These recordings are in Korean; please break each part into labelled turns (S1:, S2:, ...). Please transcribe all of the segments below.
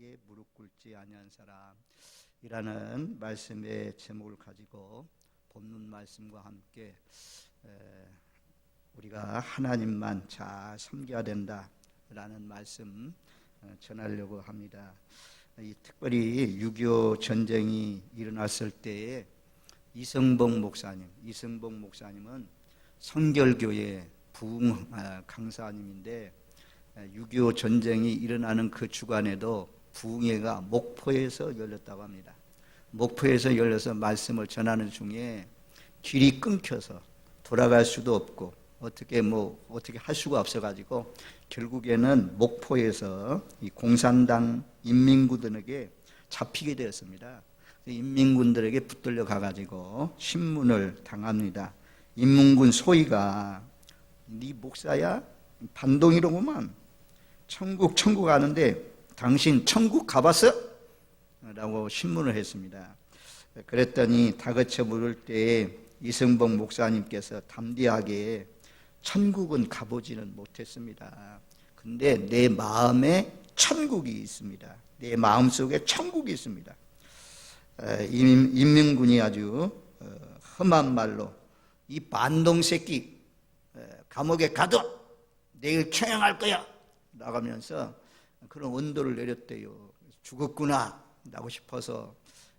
S1: 자에게 무릎 꿇지 아니한 사람이라는 말씀의 제목을 가지고 본문 말씀과 함께 우리가 하나님만 잘 섬겨야 된다라는 말씀 전하려고 합니다. 특별히 6.25 전쟁이 일어났을 때에 이승복 목사님은 성결교회 부흥 강사님인데 6.25 전쟁이 일어나는 그 주간에도 부흥회가 목포에서 열렸다고 합니다. 목포에서 열려서 말씀을 전하는 중에 길이 끊겨서 돌아갈 수도 없고 어떻게 할 수가 없어가지고 결국에는 목포에서 이 공산당 인민군들에게 잡히게 되었습니다. 인민군들에게 붙들려 가가지고 신문을 당합니다. 인민군 소위가 네 목사야? 반동이로구만. 천국 가는데 당신 천국 가봤어? 라고 신문을 했습니다. 그랬더니 다그쳐 물을 때에 이승복 목사님께서 담대하게 천국은 가보지는 못했습니다. 근데 내 마음에 천국이 있습니다. 내 마음속에 천국이 있습니다. 인민군이 아주 험한 말로 이 반동 새끼 감옥에 가둬 내일 처형할 거야 나가면서 그런 언도를 내렸대요. 죽었구나 라고 싶어서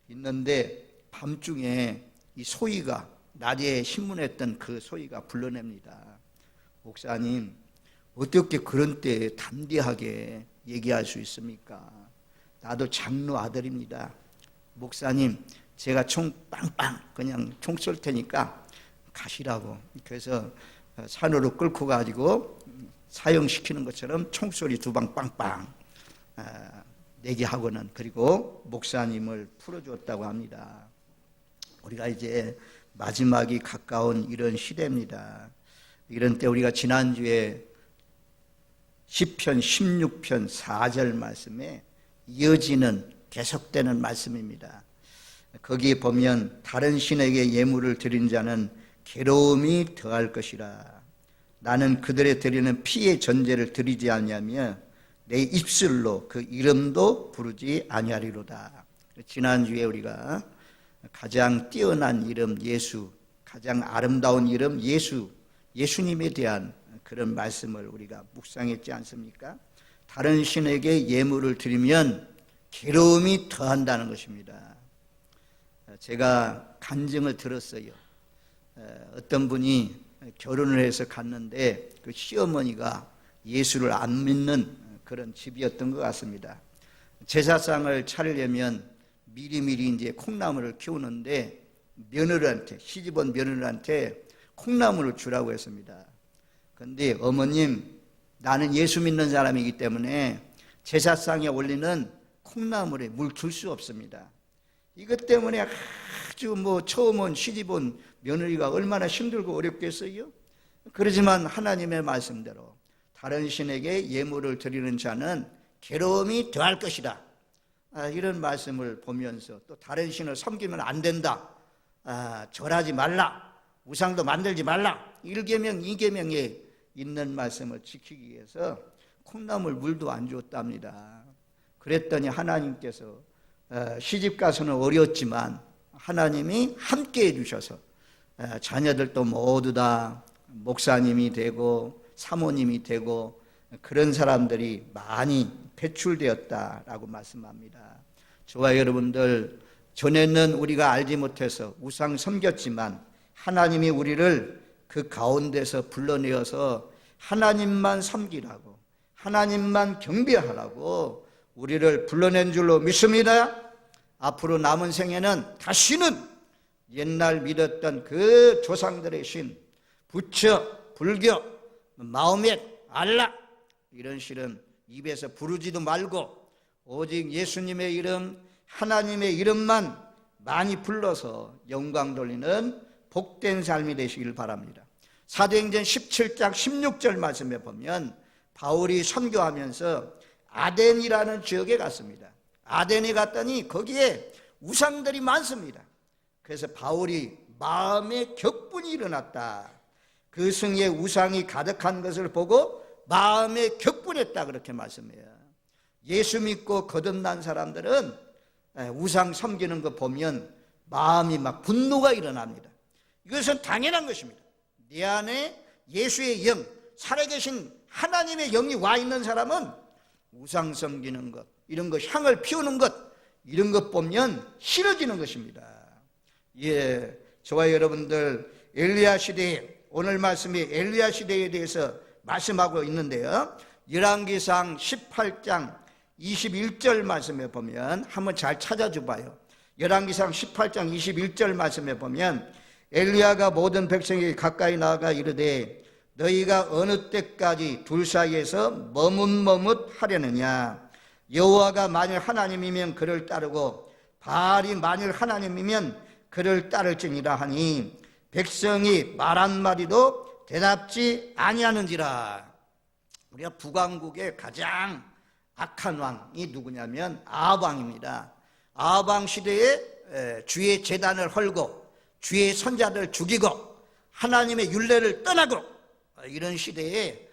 S1: 있는데 밤중에 이 소위가 낮에 신문했던 그 소위가 불러냅니다. 목사님 어떻게 그런 때에 담대하게 얘기할 수 있습니까? 나도 장로 아들입니다. 목사님 제가 총 빵빵 그냥 총 쏠 테니까 가시라고. 그래서 산으로 끌고 가지고 사형시키는 것처럼 총소리 2방 빵빵 내게 하고는 그리고 목사님을 풀어주었다고 합니다. 우리가 이제 마지막이 가까운 이런 시대입니다. 이런 때 우리가 지난주에 시편 16편 4절 말씀에 이어지는 계속되는 말씀입니다. 거기에 보면 다른 신에게 예물을 드린 자는 괴로움이 더할 것이라. 나는 그들의 드리는 피의 전제를 드리지 아니하며 내 입술로 그 이름도 부르지 아니하리로다. 지난주에 우리가 가장 뛰어난 이름 예수, 가장 아름다운 이름 예수님에 대한 그런 말씀을 우리가 묵상했지 않습니까? 다른 신에게 예물을 드리면 괴로움이 더한다는 것입니다. 제가 간증을 들었어요. 어떤 분이 결혼을 해서 갔는데 그 시어머니가 예수를 안 믿는 그런 집이었던 것 같습니다. 제사상을 차리려면 미리미리 이제 콩나물을 키우는데 시집온 며느리한테 콩나물을 주라고 했습니다. 그런데 어머님 나는 예수 믿는 사람이기 때문에 제사상에 올리는 콩나물에 물 줄 수 없습니다. 이것 때문에 아주 처음 온 시집온 며느리가 얼마나 힘들고 어렵겠어요? 그러지만 하나님의 말씀대로 다른 신에게 예물을 드리는 자는 괴로움이 더할 것이다. 이런 말씀을 보면서 또 다른 신을 섬기면 안 된다. 절하지 말라. 우상도 만들지 말라. 1계명, 2계명에 있는 말씀을 지키기 위해서 콩나물 물도 안 줬답니다. 그랬더니 하나님께서 시집가서는 어려웠지만 하나님이 함께 해주셔서 자녀들도 모두 다 목사님이 되고 사모님이 되고 그런 사람들이 많이 배출되었다라고 말씀합니다. 저와 여러분들 전에는 우리가 알지 못해서 우상 섬겼지만 하나님이 우리를 그 가운데서 불러내어서 하나님만 섬기라고 하나님만 경배하라고 우리를 불러낸 줄로 믿습니다. 앞으로 남은 생에는 다시는 옛날 믿었던 그 조상들의 신, 부처, 불교, 마호멧, 알라 이런 신은 입에서 부르지도 말고 오직 예수님의 이름, 하나님의 이름만 많이 불러서 영광 돌리는 복된 삶이 되시길 바랍니다. 사도행전 17장 16절 말씀에 보면 바울이 선교하면서 아덴이라는 지역에 갔습니다. 아덴에 갔더니 거기에 우상들이 많습니다. 그래서 바울이 마음에 격분이 일어났다. 그 성에 우상이 가득한 것을 보고 마음에 격분했다 그렇게 말씀해요. 예수 믿고 거듭난 사람들은 우상 섬기는 거 보면 마음이 막 분노가 일어납니다. 이것은 당연한 것입니다. 내 안에 예수의 영, 살아계신 하나님의 영이 와 있는 사람은 우상 섬기는 것, 이런 것, 향을 피우는 것, 이런 것 보면 싫어지는 것입니다. 예, 저와 여러분들 엘리야 시대에, 오늘 말씀이 엘리야 시대에 대해서 말씀하고 있는데요, 열왕기상 18장 21절 말씀에 보면 한번 잘 찾아줘 봐요. 열왕기상 18장 21절 말씀에 보면 엘리야가 모든 백성에게 가까이 나아가 이르되 너희가 어느 때까지 둘 사이에서 머뭇머뭇하려느냐. 여호와가 만일 하나님이면 그를 따르고 바알이 만일 하나님이면 그를 따를지니라 하니 백성이 말 한마디도 대답지 아니하는지라. 우리가 북왕국의 가장 악한 왕이 누구냐면 아합 왕입니다. 아합 왕 시대에 주의 제단을 헐고 주의 선자들 죽이고 하나님의 율례를 떠나고 이런 시대에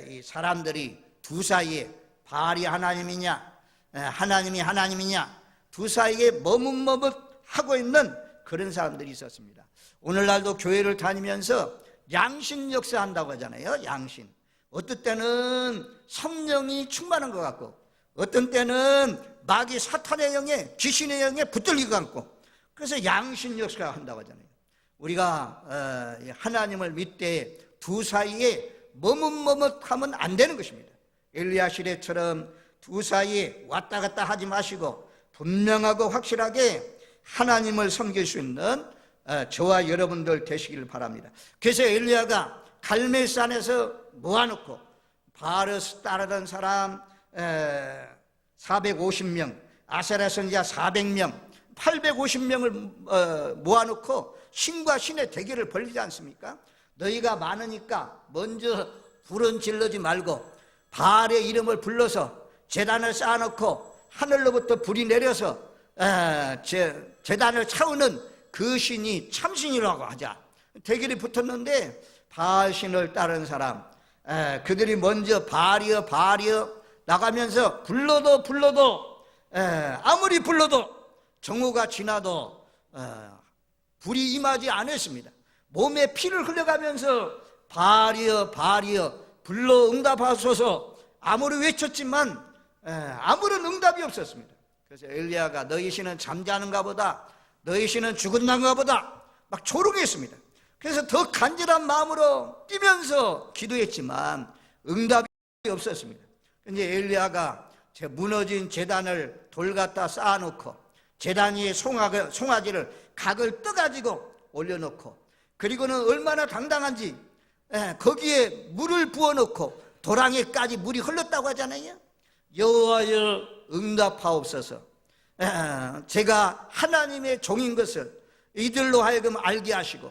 S1: 이 사람들이 두 사이에 바알이 하나님이냐 하나님이 하나님이냐 두 사이에 머뭇머뭇하고 있는 그런 사람들이 있었습니다. 오늘날도 교회를 다니면서 양신 역사한다고 하잖아요. 양신. 어떤 때는 성령이 충만한 것 같고 어떤 때는 마귀 사탄의 영에 귀신의 영에 붙들리고 같고 그래서 양신 역사를 한다고 하잖아요. 우리가 하나님을 믿되 두 사이에 머뭇머뭇하면 안 되는 것입니다. 엘리야 시대처럼 두 사이에 왔다 갔다 하지 마시고 분명하고 확실하게 하나님을 섬길 수 있는 저와 여러분들 되시기를 바랍니다. 그래서 엘리야가 갈멜산에서 모아놓고 바알을 따르던 사람 450명, 아세라 선지자 400명, 850명을 모아놓고 신과 신의 대결을 벌이지 않습니까? 너희가 많으니까 먼저 불은 질르지 말고 바알의 이름을 불러서 제단을 쌓아놓고 하늘로부터 불이 내려서 제단을 차우는 그 신이 참신이라고 하자. 대결이 붙었는데 바알 신을 따른 사람, 그들이 먼저 바알이여 바알이여 나가면서 불러도 아무리 불러도 정오가 지나도 불이 임하지 않았습니다. 몸에 피를 흘려가면서 바알이여 바알이여 불러 응답하소서 아무리 외쳤지만 아무런 응답이 없었습니다. 그래서 엘리야가 너희 신은 잠자는가 보다, 너희 신은 죽었는가 보다 막 조롱했습니다. 그래서 더 간절한 마음으로 뛰면서 기도했지만 응답이 없었습니다. 이제 엘리야가 무너진 제단을 돌 갖다 쌓아놓고 제단 위에 송아지를 각을 떠가지고 올려놓고 그리고는 얼마나 당당한지 거기에 물을 부어놓고 도랑에까지 물이 흘렀다고 하잖아요. 여호와여 응답하옵소서. 제가 하나님의 종인 것을 이들로 하여금 알게 하시고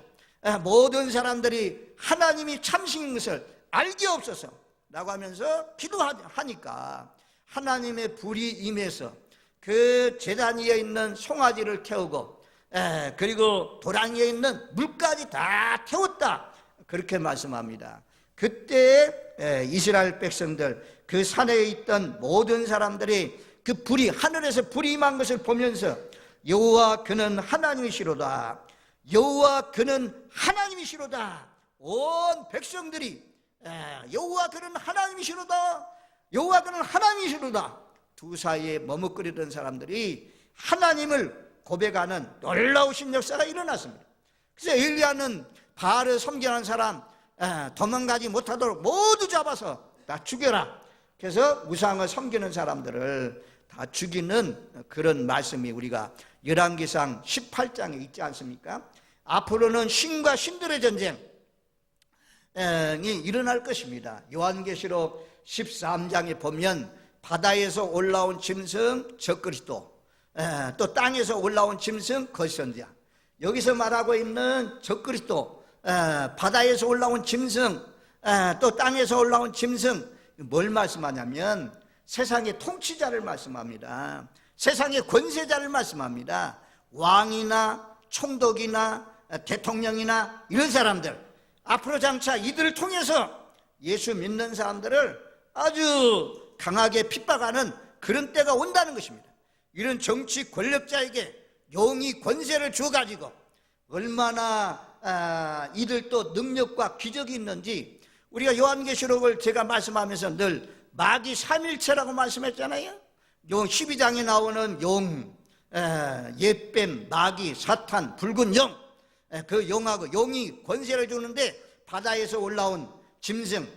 S1: 모든 사람들이 하나님이 참신인 것을 알게 없어서 라고 하면서 기도하니까 하나님의 불이 임해서 그 제단 위에 있는 송아지를 태우고 그리고 도랑 위에 있는 물까지 다 태웠다 그렇게 말씀합니다. 그때 이스라엘 백성들 그 산에 있던 모든 사람들이 그 불이 하늘에서 불이 임한 것을 보면서 여호와 그는 하나님이시로다, 여호와 그는 하나님이시로다. 온 백성들이 여호와 그는 하나님이시로다, 여호와 그는 하나님이시로다. 두 사이에 머뭇거리던 사람들이 하나님을 고백하는 놀라우신 역사가 일어났습니다. 그래서 엘리야는 바알을 섬기는 사람 도망가지 못하도록 모두 잡아서 다 죽여라. 그래서 우상을 섬기는 사람들을 다 죽이는 그런 말씀이 우리가 열왕기상 18장에 있지 않습니까? 앞으로는 신과 신들의 전쟁이 일어날 것입니다. 요한계시록 13장에 보면 바다에서 올라온 짐승 적그리스도, 또 땅에서 올라온 짐승 거짓선지자. 여기서 말하고 있는 적그리스도, 바다에서 올라온 짐승, 또 땅에서 올라온 짐승, 뭘 말씀하냐면 세상의 통치자를 말씀합니다. 세상의 권세자를 말씀합니다. 왕이나 총독이나 대통령이나 이런 사람들, 앞으로 장차 이들을 통해서 예수 믿는 사람들을 아주 강하게 핍박하는 그런 때가 온다는 것입니다. 이런 정치 권력자에게 영이 권세를 주어가지고 얼마나 이들도 능력과 기적이 있는지, 우리가 요한계시록을 제가 말씀하면서 늘 마귀 삼일체라고 말씀했잖아요. 용 12장에 나오는 용, 옛뱀, 마귀, 사탄, 붉은 영, 그 용하고 용이 권세를 주는데 바다에서 올라온 짐승,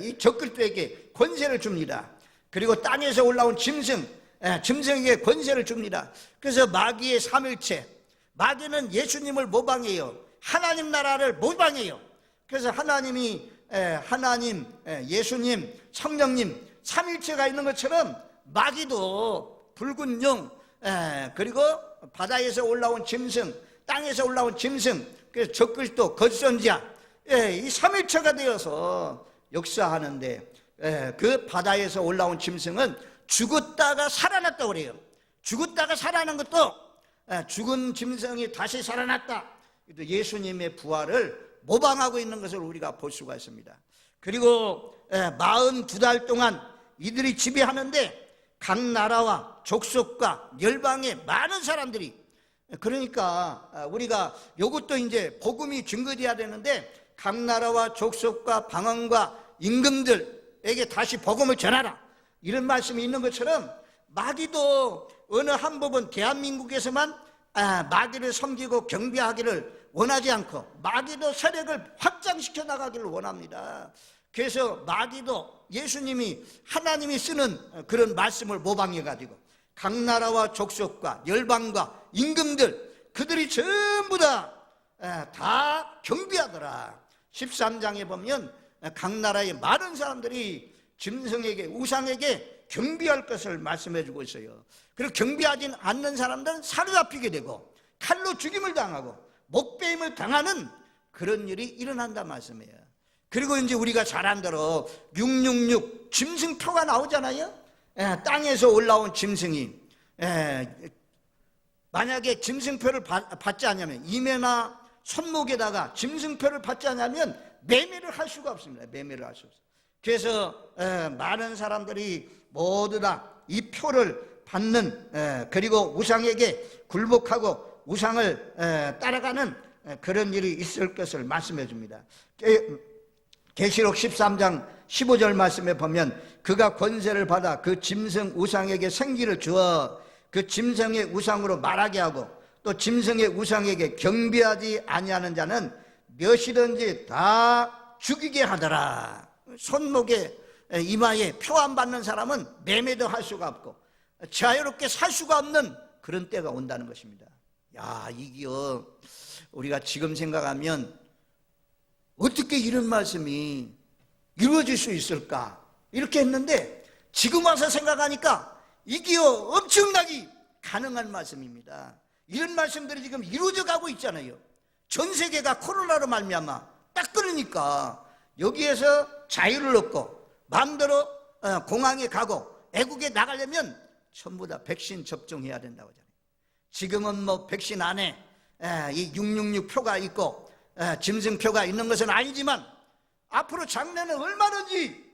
S1: 이 적그리스도에게 권세를 줍니다. 그리고 땅에서 올라온 짐승에게 권세를 줍니다. 그래서 마귀의 삼일체, 마귀는 예수님을 모방해요. 하나님 나라를 모방해요. 그래서 하나님이 하나님, 예수님, 성령님 삼일체가 있는 것처럼 마귀도 붉은 영, 그리고 바다에서 올라온 짐승, 땅에서 올라온 짐승, 그래서 적그리스도, 거짓 선지자, 이 삼일체가 되어서 역사하는데, 그 바다에서 올라온 짐승은 죽었다가 살아났다고 그래요. 죽었다가 살아난 것도 죽은 짐승이 다시 살아났다, 예수님의 부활을 모방하고 있는 것을 우리가 볼 수가 있습니다. 그리고 42달 동안 이들이 지배하는데 각 나라와 족속과 열방의 많은 사람들이, 그러니까 우리가 이것도 이제 복음이 증거돼야 되는데, 각 나라와 족속과 방언과 임금들에게 다시 복음을 전하라, 이런 말씀이 있는 것처럼 마귀도 어느 한 부분 대한민국에서만 마귀를 섬기고 경배하기를 원하지 않고 마귀도 세력을 확장시켜 나가기를 원합니다. 그래서 마귀도 예수님이, 하나님이 쓰는 그런 말씀을 모방해가지고 각 나라와 족속과 열방과 임금들, 그들이 전부 다 경배하더라. 13장에 보면 각 나라의 많은 사람들이 짐승에게, 우상에게 경배할 것을 말씀해 주고 있어요. 그리고 경배하지 않는 사람들은 사로잡히게 되고 칼로 죽임을 당하고 목베임을 당하는 그런 일이 일어난다 말씀이에요. 그리고 이제 우리가 잘 안대로 666 짐승표가 나오잖아요. 땅에서 올라온 짐승이 만약에 짐승표를 받지 않으면, 임에나 손목에다가 짐승표를 받지 않으면 매매를 할 수가 없습니다. 매매를 할 수 없어요. 그래서 많은 사람들이 모두 다 이 표를 받는, 그리고 우상에게 굴복하고 우상을 따라가는 그런 일이 있을 것을 말씀해 줍니다. 계시록 13장 15절 말씀에 보면 그가 권세를 받아 그 짐승 우상에게 생기를 주어 그 짐승의 우상으로 말하게 하고 또 짐승의 우상에게 경배하지 아니하는 자는 몇이든지 다 죽이게 하더라. 손목에 이마에 표 안 받는 사람은 매매도 할 수가 없고 자유롭게 살 수가 없는 그런 때가 온다는 것입니다. 야, 이게요, 우리가 지금 생각하면 어떻게 이런 말씀이 이루어질 수 있을까 이렇게 했는데, 지금 와서 생각하니까 이게요 엄청나게 가능한 말씀입니다. 이런 말씀들이 지금 이루어져 가고 있잖아요. 전 세계가 코로나로 말미암아 딱 그러니까 여기에서 자유를 얻고 마음대로 공항에 가고 애국에 나가려면 전부 다 백신 접종해야 된다고 하잖아요. 지금은 뭐 백신 안에 이 666 표가 있고 짐승표가 있는 것은 아니지만 앞으로 장래는 얼마든지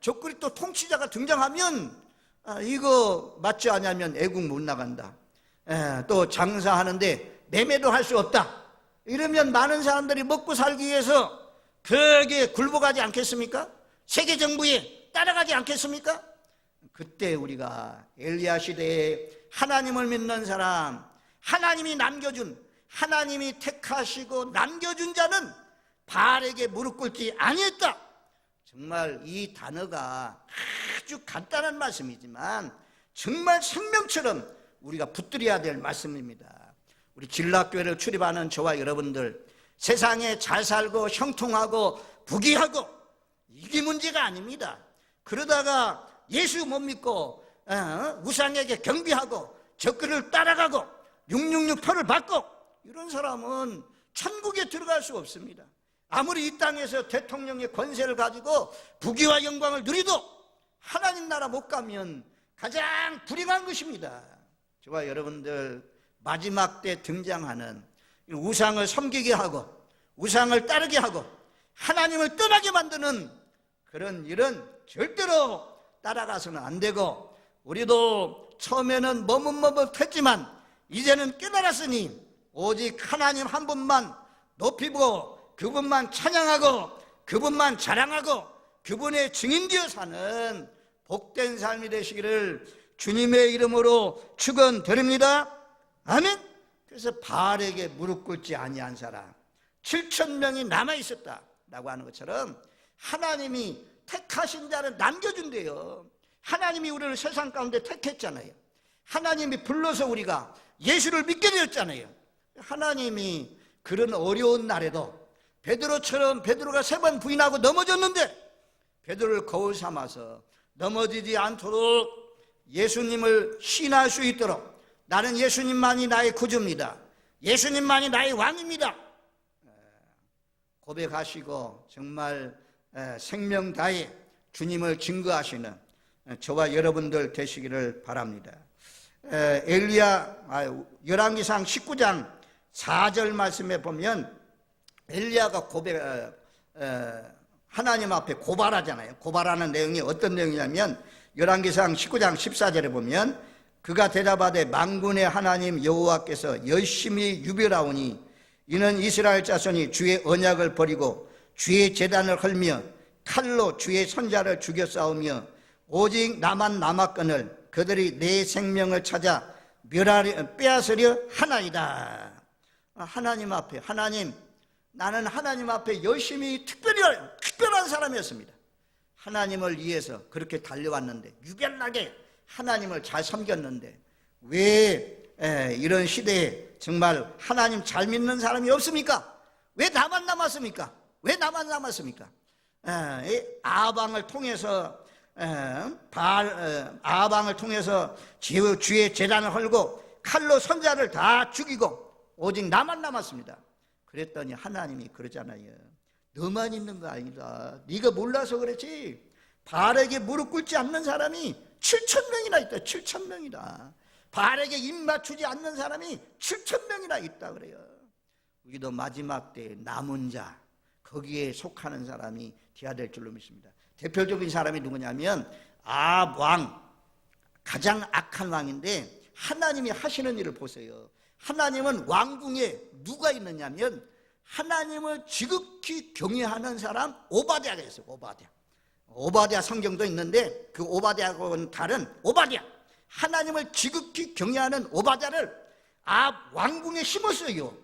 S1: 적그리스도 통치자가 등장하면 이거 맞지 않으면 애국 못 나간다, 또 장사하는데 매매도 할 수 없다, 이러면 많은 사람들이 먹고 살기 위해서 벽에 굴복하지 않겠습니까? 세계 정부에 따라가지 않겠습니까? 그때 우리가 엘리야 시대에 하나님을 믿는 사람, 하나님이 남겨준, 하나님이 택하시고 남겨준 자는 바알에게 무릎 꿇지 아니했다. 정말 이 단어가 아주 간단한 말씀이지만 정말 생명처럼 우리가 붙들어야 될 말씀입니다. 우리 진락교회를 출입하는 저와 여러분들, 세상에 잘 살고 형통하고 부귀하고 이게 문제가 아닙니다. 그러다가 예수 못 믿고 우상에게 경배하고 적그를 따라가고 666 표를 받고 이런 사람은 천국에 들어갈 수 없습니다. 아무리 이 땅에서 대통령의 권세를 가지고 부귀와 영광을 누리도 하나님 나라 못 가면 가장 불행한 것입니다. 저와 여러분들, 마지막 때 등장하는 우상을 섬기게 하고 우상을 따르게 하고 하나님을 떠나게 만드는 그런 일은 절대로 따라가서는 안 되고, 우리도 처음에는 머뭇머뭇했지만 이제는 깨달았으니 오직 하나님 한 분만 높이고 그분만 찬양하고 그분만 자랑하고 그분의 증인되어 사는 복된 삶이 되시기를 주님의 이름으로 축원드립니다. 아멘. 그래서 바알에게 무릎 꿇지 아니한 사람 7,000명이 남아있었다라고 하는 것처럼 하나님이 택하신 자를 남겨준대요. 하나님이 우리를 세상 가운데 택했잖아요. 하나님이 불러서 우리가 예수를 믿게 되었잖아요. 하나님이 그런 어려운 날에도 베드로처럼, 베드로가 3번 부인하고 넘어졌는데 베드로를 거울 삼아서 넘어지지 않도록 예수님을 신할 수 있도록, 나는 예수님만이 나의 구주입니다, 예수님만이 나의 왕입니다 고백하시고 정말 생명 다해 주님을 증거하시는 저와 여러분들 되시기를 바랍니다. 열왕기상 19장 4절 말씀에 보면 엘리야가 하나님 앞에 고발하잖아요. 고발하는 내용이 어떤 내용이냐면 열왕기상 19장 14절에 보면 그가 대답하되 만군의 하나님 여호와께서 열심히 유별하오니 이는 이스라엘 자손이 주의 언약을 버리고 주의 제단을 헐며 칼로 주의 선자를 죽여 싸우며 오직 나만 남았거늘 그들이 내 생명을 찾아 빼앗으려 하나이다. 하나님 앞에, 나는 하나님 앞에 열심히 특별한 사람이었습니다. 하나님을 위해서 그렇게 달려왔는데, 유별나게 하나님을 잘 섬겼는데 왜 이런 시대에 정말 하나님 잘 믿는 사람이 없습니까? 왜 나만 남았습니까? 아방을 통해서 아방을 통해서 주의 제단을 헐고 칼로 선자를 다 죽이고 오직 나만 남았습니다. 그랬더니 하나님이 그러잖아요. 너만 있는 거 아니다. 네가 몰라서 그렇지. 바알에게 무릎 꿇지 않는 사람이 7,000명이나 있다. 7,000명이다. 바알에게 입 맞추지 않는 사람이 7,000명이나 있다 그래요. 우리도 마지막 때 남은 자, 거기에 속하는 사람이 되어야 될 줄로 믿습니다. 대표적인 사람이 누구냐면 아합 왕, 가장 악한 왕인데 하나님이 하시는 일을 보세요. 하나님은 왕궁에 누가 있느냐면 하나님을 지극히 경외하는 사람 오바댜가 있어요. 오바댜 성경도 있는데 그 오바댜하고는 다른 오바댜, 하나님을 지극히 경외하는 오바댜를 아합 왕궁에 심었어요.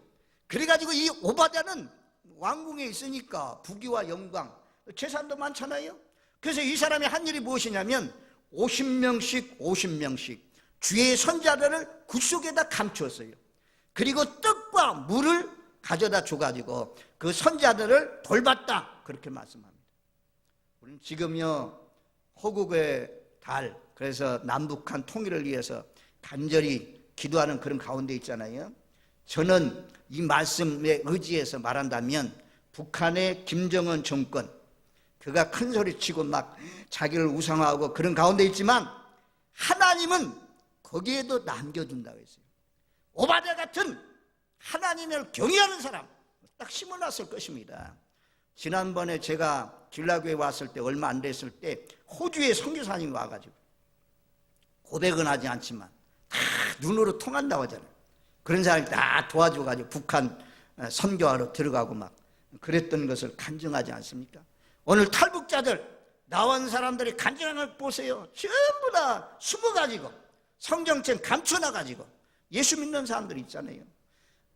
S1: 그래가지고 이 오바댜는 왕궁에 있으니까 부귀와 영광, 재산도 많잖아요. 그래서 이 사람이 한 일이 무엇이냐면 50명씩 주의 선자들을 굴속에다 감추었어요. 그리고 떡과 물을 가져다 줘가지고 그 선자들을 돌봤다, 그렇게 말씀합니다. 우리는 지금요 호국의 달, 그래서 남북한 통일을 위해서 간절히 기도하는 그런 가운데 있잖아요. 저는 이 말씀에 의지해서 말한다면 북한의 김정은 정권, 그가 큰 소리 치고 막 자기를 우상화하고 그런 가운데 있지만 하나님은 거기에도 남겨둔다고 했어요. 오바댜 같은 하나님을 경외하는 사람 딱 심어놨을 것입니다. 지난번에 제가 길라교에 왔을 때 얼마 안 됐을 때 호주에 선교사님이 와가지고 고백은 하지 않지만 다 눈으로 통한다고 하잖아요. 그런 사람이 다 도와줘가지고 북한 선교하러 들어가고 막 그랬던 것을 간증하지 않습니까? 오늘 탈북자들 나온 사람들이 간증하는 걸 보세요. 전부 다 숨어가지고 성경책 감춰놔가지고 예수 믿는 사람들 있잖아요.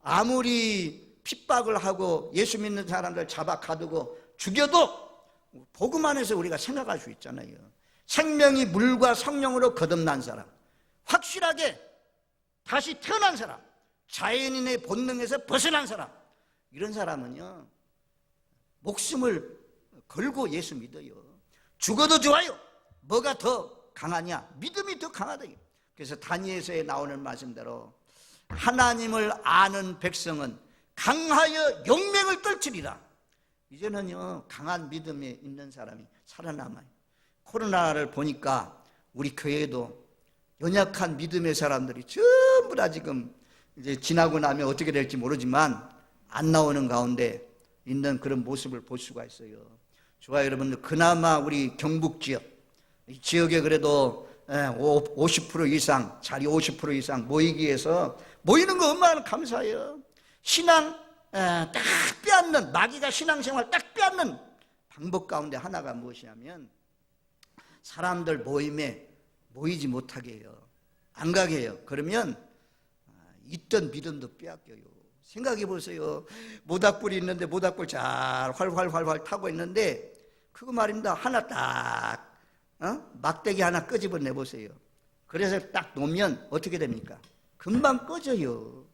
S1: 아무리 핍박을 하고 예수 믿는 사람들 잡아 가두고 죽여도 복음 안에서 우리가 생각할 수 있잖아요. 생명이 물과 성령으로 거듭난 사람, 확실하게 다시 태어난 사람, 자연인의 본능에서 벗어난 사람, 이런 사람은요 목숨을 걸고 예수 믿어요. 죽어도 좋아요. 뭐가 더 강하냐? 믿음이 더 강하다. 그래서 다니엘서에 나오는 말씀대로 하나님을 아는 백성은 강하여 용맹을 떨치리라. 이제는요 강한 믿음에 있는 사람이 살아남아요. 코로나를 보니까 우리 교회에도 연약한 믿음의 사람들이 전부 다 지금 이제 지나고 나면 어떻게 될지 모르지만 안 나오는 가운데 있는 그런 모습을 볼 수가 있어요. 저와 여러분들, 그나마 우리 경북 지역 이 지역에 그래도 50% 이상, 자리 50% 이상 모이기 위해서 모이는 거 얼마나 감사해요. 신앙 딱 빼앗는, 마귀가 신앙생활 딱 빼앗는 방법 가운데 하나가 무엇이냐면 사람들 모임에 모이지 못하게 해요. 안 가게 해요. 그러면 있던 믿음도 빼앗겨요. 생각해 보세요. 모닥불이 있는데 모닥불 잘 활활 타고 있는데 그거 말입니다. 하나 딱 막대기 하나 끄집어내 보세요. 그래서 딱 놓으면 어떻게 됩니까? 금방 꺼져요.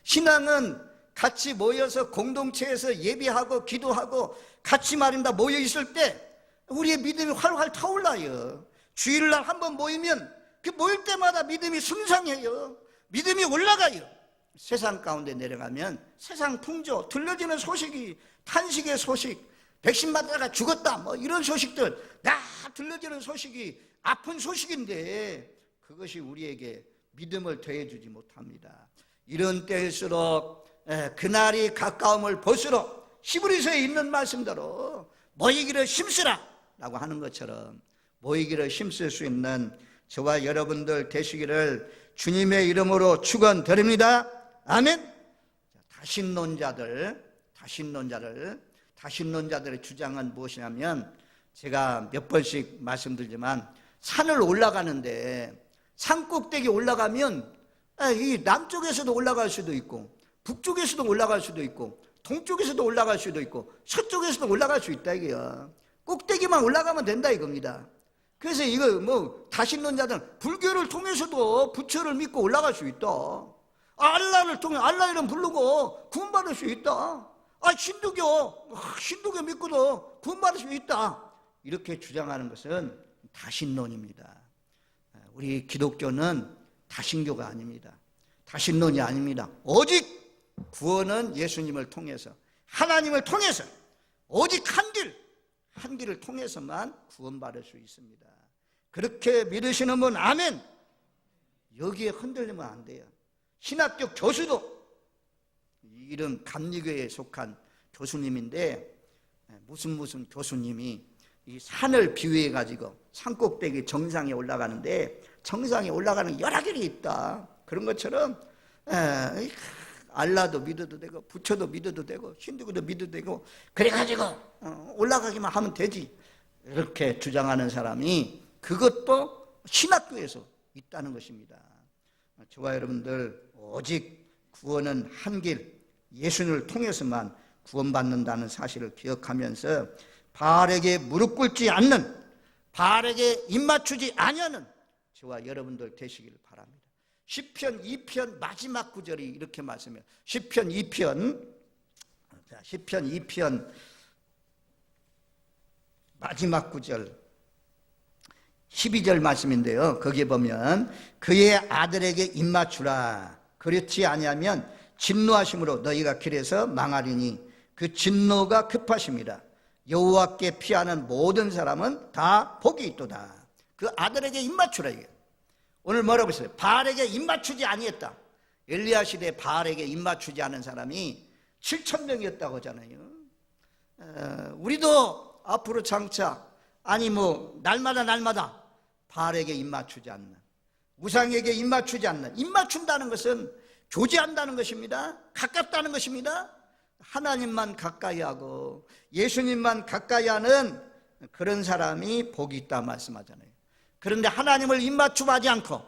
S1: 신앙은 같이 모여서 공동체에서 예배하고 기도하고 같이 말입니다. 모여 있을 때 우리의 믿음이 활활 타올라요. 주일날 한번 모이면 그 모일 때마다 믿음이 승상해요. 믿음이 올라가요. 세상 가운데 내려가면 세상 풍조, 들려지는 소식이, 탄식의 소식, 백신 맞다가 죽었다 뭐 이런 소식들, 다 들려지는 소식이 아픈 소식인데 그것이 우리에게 믿음을 더해주지 못합니다. 이런 때일수록 그날이 가까움을 볼수록 히브리서에 있는 말씀대로 모이기를 힘쓰라 라고 하는 것처럼 모이기를 힘쓸 수 있는 저와 여러분들 되시기를 주님의 이름으로 축원드립니다. 아멘. 다신론자들의 주장은 무엇이냐면 제가 몇 번씩 말씀드리지만 산을 올라가는데 산 꼭대기 올라가면 이 남쪽에서도 올라갈 수도 있고 북쪽에서도 올라갈 수도 있고 동쪽에서도 올라갈 수도 있고 서쪽에서도 올라갈 수 있다 이게요. 꼭대기만 올라가면 된다 이겁니다. 그래서 이거 뭐 다신론자들은 불교를 통해서도 부처를 믿고 올라갈 수 있다. 알라를 통해 알라 이름 부르고 구원받을 수 있다. 신두교 믿고도 구원받을 수 있다. 이렇게 주장하는 것은 다신론입니다. 우리 기독교는 다신교가 아닙니다. 다신론이 아닙니다. 오직 구원은 예수님을 통해서, 하나님을 통해서, 오직 한 길을 통해서만 구원받을 수 있습니다. 그렇게 믿으시는 분 아멘. 여기에 흔들리면 안 돼요. 신학교 교수도 이름 감리교에 속한 교수님인데 무슨 교수님이 이 산을 비유해 가지고 산꼭대기 정상에 올라가는데 정상에 올라가는 여러 길이 있다. 그런 것처럼 알라도 믿어도 되고 부처도 믿어도 되고 힌두교도 믿어도 되고 그래가지고 올라가기만 하면 되지. 이렇게 주장하는 사람이 그것도 신학교에서 있다는 것입니다. 저와 여러분들 오직 구원은 한 길, 예수님을 통해서만 구원받는다는 사실을 기억하면서 바알에게 무릎 꿇지 않는, 바알에게 입맞추지 아니하는 저와 여러분들 되시기를 바랍니다. 시편 2편 마지막 구절이 이렇게 말씀해요. 시편 2편 마지막 구절 12절 말씀인데요. 거기에 보면 그의 아들에게 입맞추라. 그렇지 아니하면 진노하심으로 너희가 길에서 망하리니 그 진노가 급하심이라. 여호와께 피하는 모든 사람은 다 복이 있도다. 그 아들에게 입맞추라. 이게 오늘 뭐라고 했어요? 바알에게 입맞추지 아니했다. 엘리야 시대에 바알에게 입맞추지 않은 사람이 7,000명이었다고 하잖아요. 우리도 앞으로 장차 날마다 바알에게 입맞추지 않는, 우상에게 입맞추지 않는, 입맞춘다는 것은 교제한다는 것입니다. 가깝다는 것입니다. 하나님만 가까이 하고 예수님만 가까이 하는 그런 사람이 복이 있다 말씀하잖아요. 그런데 하나님을 입맞춤하지 않고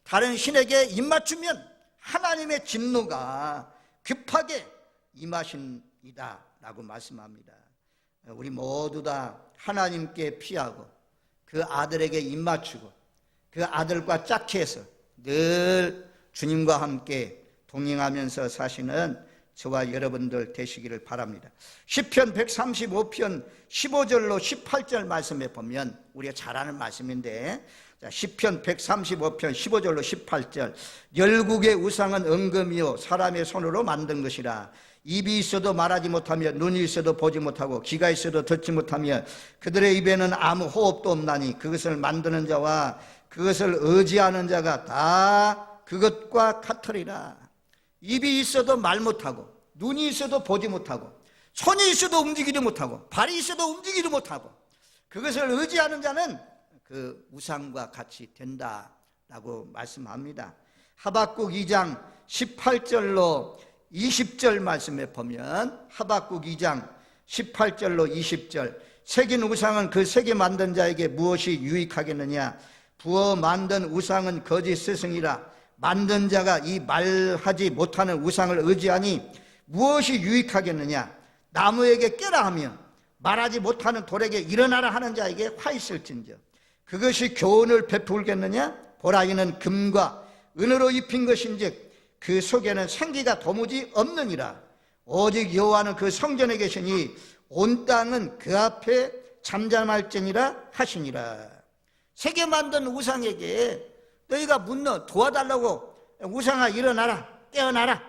S1: 다른 신에게 입맞추면 하나님의 진노가 급하게 임하신이다 라고 말씀합니다. 우리 모두 다 하나님께 피하고 그 아들에게 입맞추고 그 아들과 짝해서 늘 주님과 함께 동행하면서 사시는 저와 여러분들 되시기를 바랍니다. 시편 135편 15절로 18절 말씀에 보면 우리가 잘 아는 말씀인데, 시편 135편 15절로 18절 열국의 우상은 은금이요 사람의 손으로 만든 것이라. 입이 있어도 말하지 못하며 눈이 있어도 보지 못하고 귀가 있어도 듣지 못하며 그들의 입에는 아무 호흡도 없나니 그것을 만드는 자와 그것을 의지하는 자가 다 그것과 같으리라. 입이 있어도 말 못하고 눈이 있어도 보지 못하고 손이 있어도 움직이지 못하고 발이 있어도 움직이지 못하고 그것을 의지하는 자는 그 우상과 같이 된다라고 말씀합니다. 하박국 2장 18절로 20절 말씀에 보면, 하박국 2장 18절로 20절, 새긴 우상은 그 새겨 만든 자에게 무엇이 유익하겠느냐? 부어 만든 우상은 거짓 스승이라. 만든 자가 이 말하지 못하는 우상을 의지하니 무엇이 유익하겠느냐? 나무에게 깨라 하며 말하지 못하는 돌에게 일어나라 하는 자에게 화 있을진저 그것이 교훈을 베풀겠느냐? 보라, 이는 금과 은으로 입힌 것인즉 그 속에는 생기가 도무지 없느니라. 오직 여호와는 그 성전에 계시니 온 땅은 그 앞에 잠잠할지니라 하시니라. 새겨 만든 우상에게 너희가 묻는 도와달라고, 우상아 일어나라, 깨어나라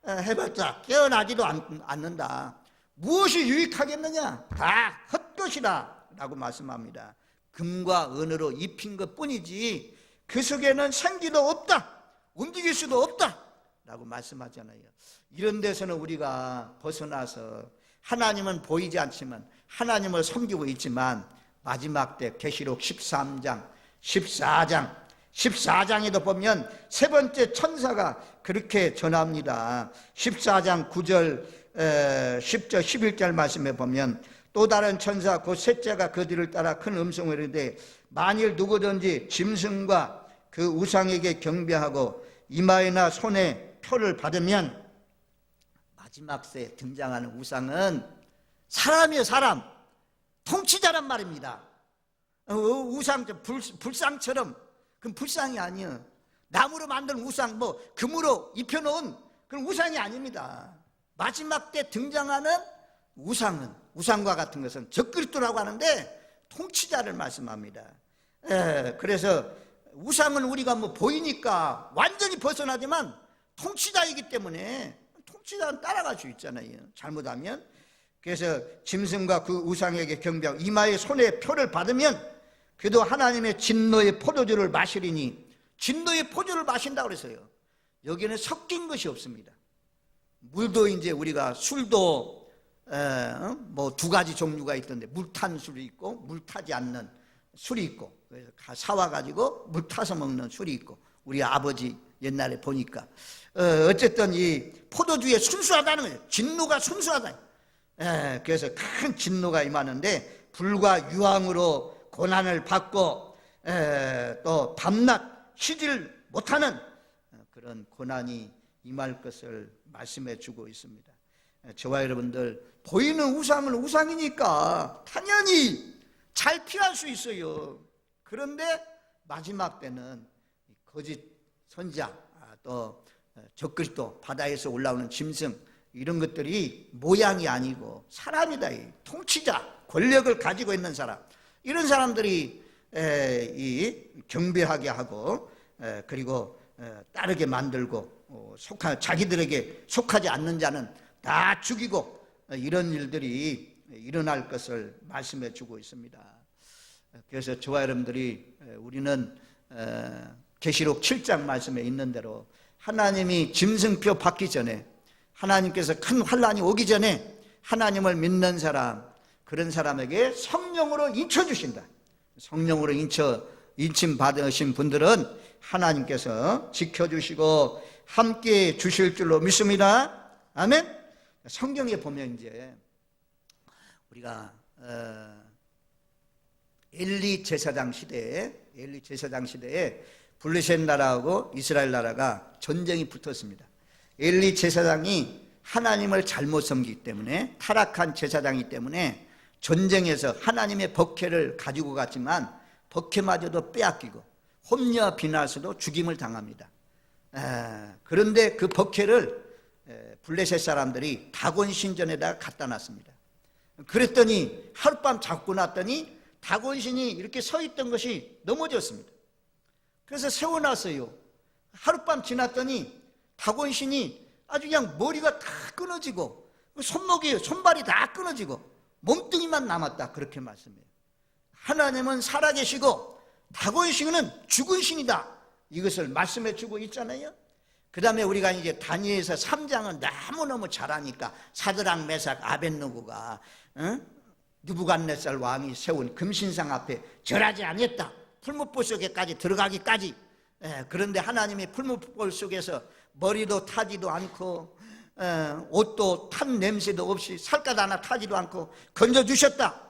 S1: 해봤자 깨어나지도 않는다. 무엇이 유익하겠느냐? 다 헛것이다 라고 말씀합니다. 금과 은으로 입힌 것 뿐이지 그 속에는 생기도 없다, 움직일 수도 없다 라고 말씀하잖아요. 이런 데서는 우리가 벗어나서, 하나님은 보이지 않지만 하나님을 섬기고 있지만, 마지막 때 계시록 13장 14장에도 보면 세 번째 천사가 그렇게 전합니다. 14장 9절 10절 11절 말씀에 보면, 또 다른 천사 곧 셋째가 그 뒤를 따라 큰 음성으로 이르되, 만일 누구든지 짐승과 그 우상에게 경배하고 이마에나 손에 표를 받으면, 마지막 세에 등장하는 우상은 사람이에요. 사람, 통치자란 말입니다. 우상, 불상처럼, 그건 불상이 아니에요. 나무로 만든 우상, 뭐 금으로 입혀놓은 그런 우상이 아닙니다. 마지막 때 등장하는 우상은, 우상과 같은 것은 적그리스도라고 하는데 통치자를 말씀합니다. 그래서 우상은 우리가 뭐 보이니까 완전히 벗어나지만 통치자이기 때문에 통치자는 따라갈 수 있잖아요, 잘못하면. 그래서 짐승과 그 우상에게 경배하고 이마에 손에 표를 받으면 그도 하나님의 진노의 포도주를 마시리니, 진노의 포도주를 마신다고 그랬어요. 여기는 섞인 것이 없습니다. 물도 이제 우리가 술도 뭐 두 가지 종류가 있던데, 물탄 술이 있고 물 타지 않는 술이 있고, 그래서 사와가지고 물 타서 먹는 술이 있고, 우리 아버지 옛날에 보니까 어쨌든 이 포도주에 순수하다는 거예요. 진노가 순수하다. 그래서 큰 진노가 임하는데 불과 유황으로 고난을 받고 또 밤낮 쉬질 못하는 그런 고난이 임할 것을 말씀해 주고 있습니다. 저와 여러분들, 보이는 우상은 우상이니까 당연히 잘 피할 수 있어요. 그런데 마지막 때는 거짓 선지자, 또 적그리스도, 바다에서 올라오는 짐승, 이런 것들이 모양이 아니고 사람이다. 통치자, 권력을 가지고 있는 사람, 이런 사람들이 경배하게 하고 그리고 따르게 만들고, 자기들에게 속하지 않는 자는 다 죽이고, 이런 일들이 일어날 것을 말씀해 주고 있습니다. 그래서 저와 여러분들이, 우리는 계시록 7장 말씀에 있는 대로 하나님이 짐승표 받기 전에, 하나님께서 큰 환난이 오기 전에 하나님을 믿는 사람, 그런 사람에게 성령으로 인쳐주신다. 성령으로 인침 받으신 분들은 하나님께서 지켜주시고 함께 주실 줄로 믿습니다. 아멘. 성경에 보면 이제 우리가 엘리 제사장 시대에 블레셋 나라하고 이스라엘 나라가 전쟁이 붙었습니다. 엘리 제사장이 하나님을 잘못 섬기기 때문에, 타락한 제사장이기 때문에 전쟁에서 하나님의 법궤를 가지고 갔지만 법궤마저도 빼앗기고 홈녀 비나스도 죽임을 당합니다. 그런데 그 법궤를 블레셋 사람들이 다곤 신전에다가 갖다 놨습니다. 그랬더니 하룻밤 잡고 났더니 다곤신이 이렇게 서 있던 것이 넘어졌습니다. 그래서 세워놨어요. 하룻밤 지났더니 다곤신이 아주 그냥 머리가 다 끊어지고 손발이 다 끊어지고 몸뚱이만 남았다, 그렇게 말씀해요. 하나님은 살아계시고 다곤신은 죽은 신이다, 이것을 말씀해 주고 있잖아요. 그 다음에 우리가 이제 다니엘서 3장은 너무너무 잘하니까, 사드락 메삭 아벳느고가 느부갓네살 왕이 세운 금신상 앞에 절하지 않았다, 풀무불 속에까지 들어가기까지. 그런데 하나님이 풀무불 속에서 머리도 타지도 않고 옷도 탄 냄새도 없이 살갗 하나 타지도 않고 건져주셨다.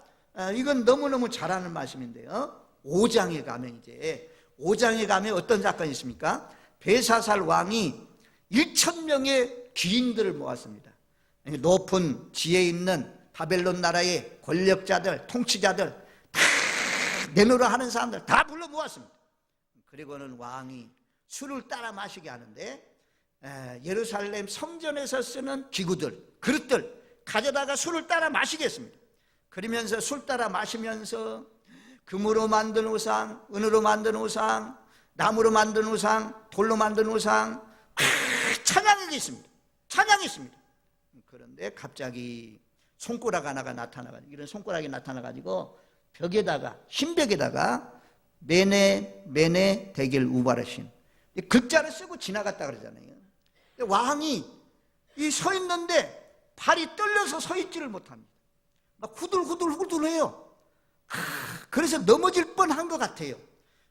S1: 이건 너무너무 잘하는 말씀인데요. 5장에 가면 이제 5장에 가면 어떤 사건이 있습니까? 벨사살 왕이 1,000명의 귀인들을 모았습니다. 높은 지혜 있는 바벨론 나라의 권력자들, 통치자들, 다 내노라 하는 사람들 다 불러 모았습니다. 그리고는 왕이 술을 따라 마시게 하는데 예루살렘 성전에서 쓰는 기구들, 그릇들 가져다가 술을 따라 마시겠습니다. 그러면서 술 따라 마시면서 금으로 만든 우상, 은으로 만든 우상, 나무로 만든 우상, 돌로 만든 우상 찬양하겠습니다. 찬양했습니다. 그런데 갑자기 손가락 하나가 나타나가지고, 이런 손가락이 나타나가지고 벽에다가, 흰벽에다가 메네 데겔 우바르신 글자를 쓰고 지나갔다 그러잖아요. 왕이 서 있는데 발이 떨려서 서 있지를 못합니다. 막 후들후들해요. 그래서 넘어질 뻔한 것 같아요.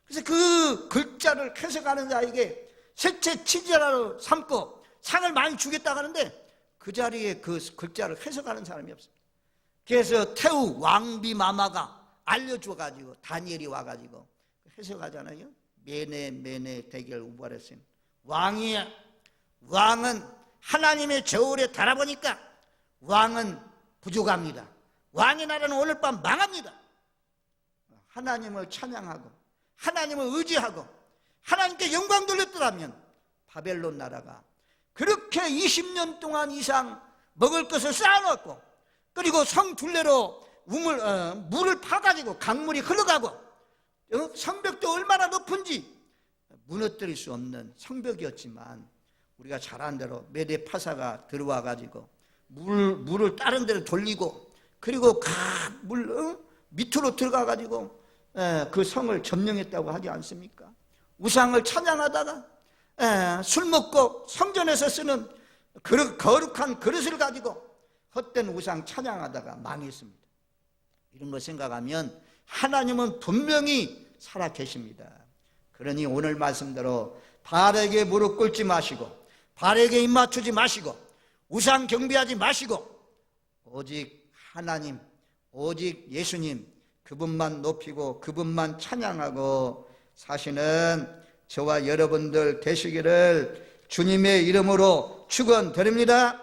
S1: 그래서 그 글자를 해석하는 자에게 색채 치즈라로 삼고 상을 많이 주겠다고 하는데 그 자리에 그 글자를 해석하는 사람이 없습니다. 그래서 태우 왕비 마마가 알려줘가지고 다니엘이 와가지고 해석하잖아요. 메네 데겔 우바르신. 왕이야. 왕은 하나님의 저울에 달아보니까 왕은 부족합니다. 왕의 나라는 오늘 밤 망합니다. 하나님을 찬양하고 하나님을 의지하고 하나님께 영광 돌렸더라면 바벨론 나라가 그렇게 20년 동안 이상 먹을 것을 쌓아놓고, 그리고 성 둘레로 물을 파가지고 강물이 흘러가고 성벽도 얼마나 높은지 무너뜨릴 수 없는 성벽이었지만, 우리가 잘 아는 대로 메대 파사가 들어와 가지고 물을 다른 데로 돌리고, 그리고 물 밑으로 들어가 가지고 그 성을 점령했다고 하지 않습니까? 우상을 찬양하다가 술 먹고 성전에서 쓰는 거룩한 그릇을 가지고 헛된 우상 찬양하다가 망했습니다. 이런 거 생각하면 하나님은 분명히 살아계십니다. 그러니 오늘 말씀대로 바알에게 무릎 꿇지 마시고, 바알에게 입 맞추지 마시고, 우상 경배하지 마시고, 오직 하나님, 오직 예수님, 그분만 높이고 그분만 찬양하고 사시는 저와 여러분들 되시기를 주님의 이름으로 축원드립니다.